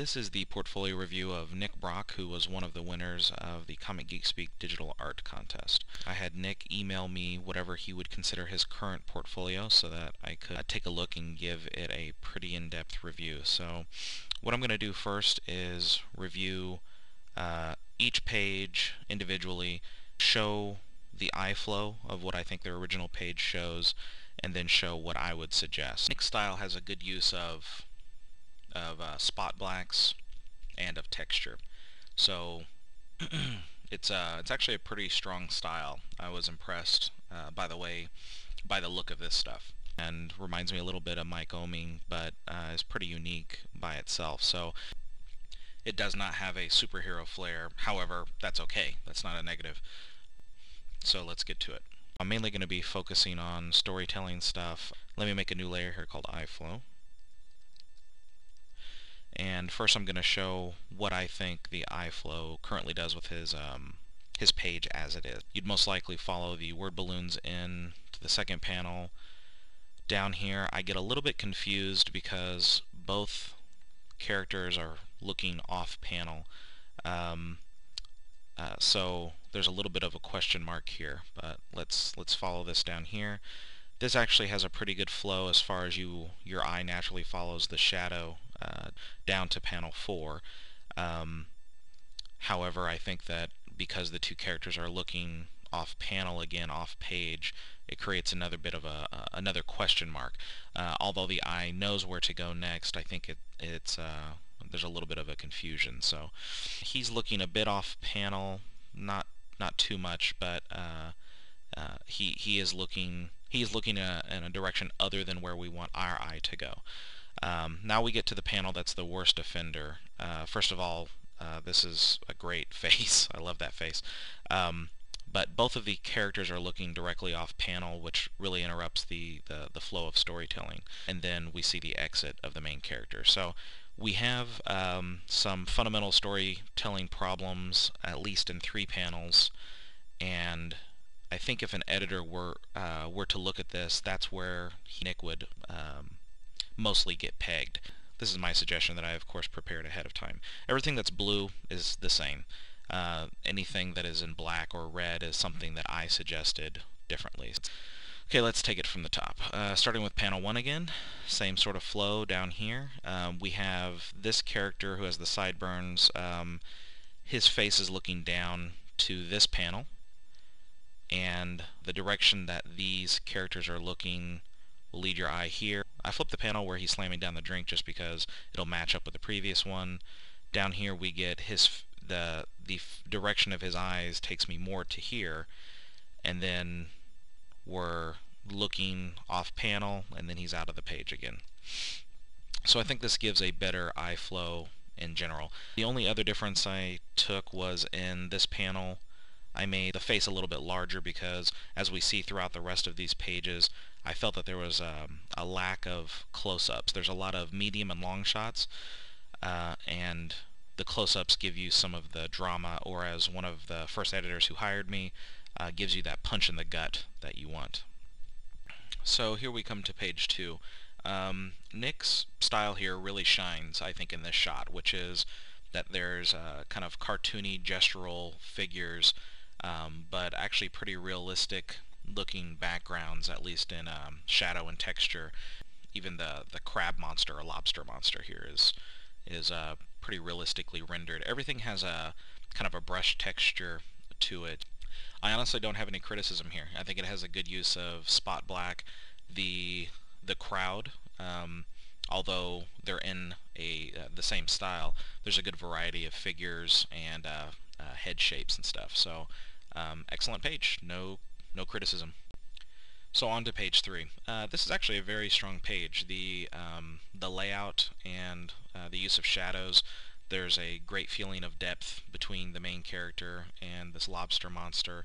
This is the portfolio review of Nick Brok, who was one of the winners of the Comic Geek Speak digital art contest. I had Nick email me whatever he would consider his current portfolio so that I could take a look and give it a pretty in-depth review. So what I'm going to do first is review each page individually, show the eye flow of what I think their original page shows, and then show what I would suggest. Nick's style has a good use of spot blacks and of texture, so it's actually a pretty strong style. I was impressed by the look of this stuff, and reminds me a little bit of Mike Oeming, but is pretty unique by itself. So it does not have a superhero flair. However, that's okay. That's not a negative. So let's get to it. I'm mainly going to be focusing on storytelling stuff. Let me make a new layer here called eye flow. And first I'm going to show what I think the eye flow currently does with his page as it is. You'd most likely follow the word balloons in to the second panel. Down here I get a little bit confused because both characters are looking off panel. So there's a little bit of a question mark here, but let's follow this down here. This actually has a pretty good flow as far as your eye naturally follows the shadow down to panel 4. However, I think that because the two characters are looking off panel again, off page, it creates another bit of another question mark. Although the eye knows where to go next, I think there's a little bit of a confusion. So he's looking a bit off panel, not too much, but he is looking in a direction other than where we want our eye to go. Now we get to the panel that's the worst offender. First of all, this is a great face. I love that face. But both of the characters are looking directly off panel, which really interrupts the flow of storytelling. And then we see the exit of the main character. So we have some fundamental storytelling problems, at least in 3 panels. And I think if an editor were to look at this, that's where Nick would mostly get pegged. This is my suggestion that I of course prepared ahead of time. Everything that's blue is the same. Anything that is in black or red is something that I suggested differently. Okay, let's take it from the top. Starting with panel 1 again, same sort of flow down here. We have this character who has the sideburns. His face is looking down to this panel, and the direction that these characters are looking will lead your eye here. I flipped the panel where he's slamming down the drink just because it'll match up with the previous one. Down here we get the direction of his eyes takes me more to here, and then we're looking off panel, and then he's out of the page again. So I think this gives a better eye flow in general. The only other difference I took was in this panel I made the face a little bit larger because, as we see throughout the rest of these pages, I felt that there was a lack of close-ups. There's a lot of medium and long shots, and the close-ups give you some of the drama, or as one of the first editors who hired me, gives you that punch in the gut that you want. So here we come to page 2. Nick's style here really shines, I think, in this shot, which is that there's kind of cartoony gestural figures, but actually pretty realistic looking backgrounds, at least in shadow and texture. Even the crab monster or lobster monster here is pretty realistically rendered. Everything has a kind of a brush texture to it. I honestly don't have any criticism here. I think it has a good use of spot black. The crowd, although they're in the same style, there's a good variety of figures and head shapes and stuff. So excellent page. No criticism. So on to page 3. This is actually a very strong page. The layout and the use of shadows. There's a great feeling of depth between the main character and this lobster monster.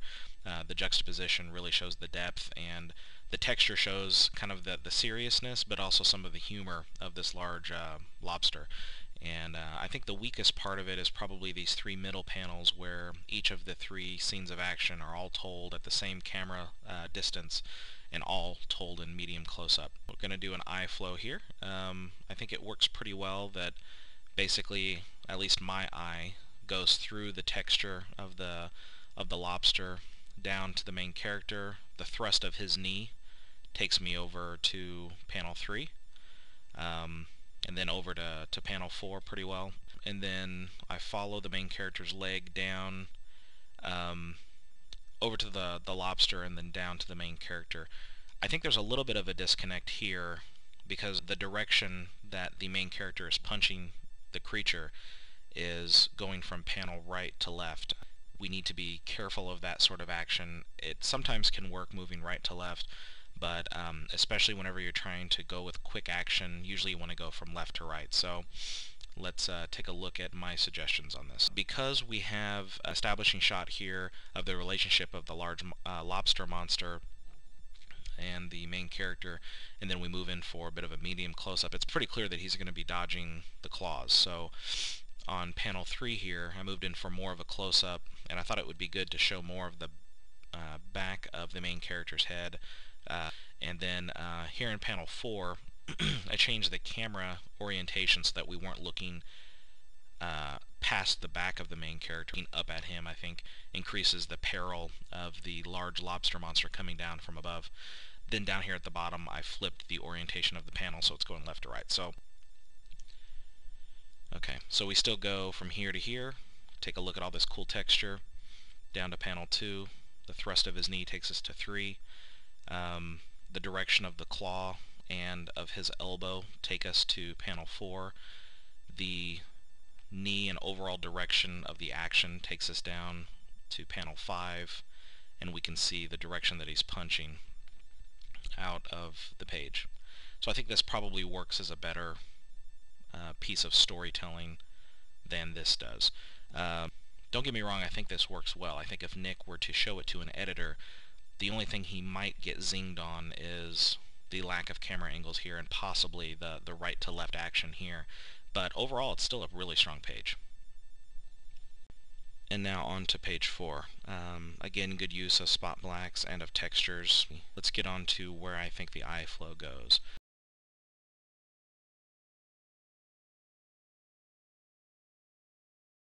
The juxtaposition really shows the depth, and the texture shows kind of the seriousness, but also some of the humor of this large lobster. And I think the weakest part of it is probably these 3 middle panels where each of the 3 scenes of action are all told at the same camera distance and all told in medium close-up. We're going to do an eye flow here. I think it works pretty well that basically, at least my eye goes through the texture of the lobster down to the main character. The thrust of his knee takes me over to panel 3, and then over to panel 4 pretty well. And then I follow the main character's leg down over to the lobster and then down to the main character. I think there's a little bit of a disconnect here because the direction that the main character is punching the creature is going from panel right to left. We need to be careful of that sort of action. It sometimes can work moving right to left, but especially whenever you're trying to go with quick action, usually you want to go from left to right. So let's take a look at my suggestions on this. Because we have an establishing shot here of the relationship of the large lobster monster and the main character, and then we move in for a bit of a medium close-up, it's pretty clear that he's going to be dodging the claws. So on panel 3 here, I moved in for more of a close-up, and I thought it would be good to show more of the back of the main character's head. And then here in panel 4, I changed the camera orientation so that we weren't looking past the back of the main character. Looking up at him, I think, increases the peril of the large lobster monster coming down from above. Then down here at the bottom, I flipped the orientation of the panel so it's going left to right. So, okay, so we still go from here to here. Take a look at all this cool texture. Down to panel 2, the thrust of his knee takes us to 3. The direction of the claw and of his elbow take us to panel 4. The knee and overall direction of the action takes us down to panel 5, and we can see the direction that he's punching out of the page. So I think this probably works as a better piece of storytelling than this does. Don't get me wrong, I think this works well. I think if Nick were to show it to an editor, the only thing he might get zinged on is the lack of camera angles here and possibly the right to left action here. But overall, it's still a really strong page. And now on to page 4. Again, good use of spot blacks and of textures. Let's get on to where I think the eye flow goes.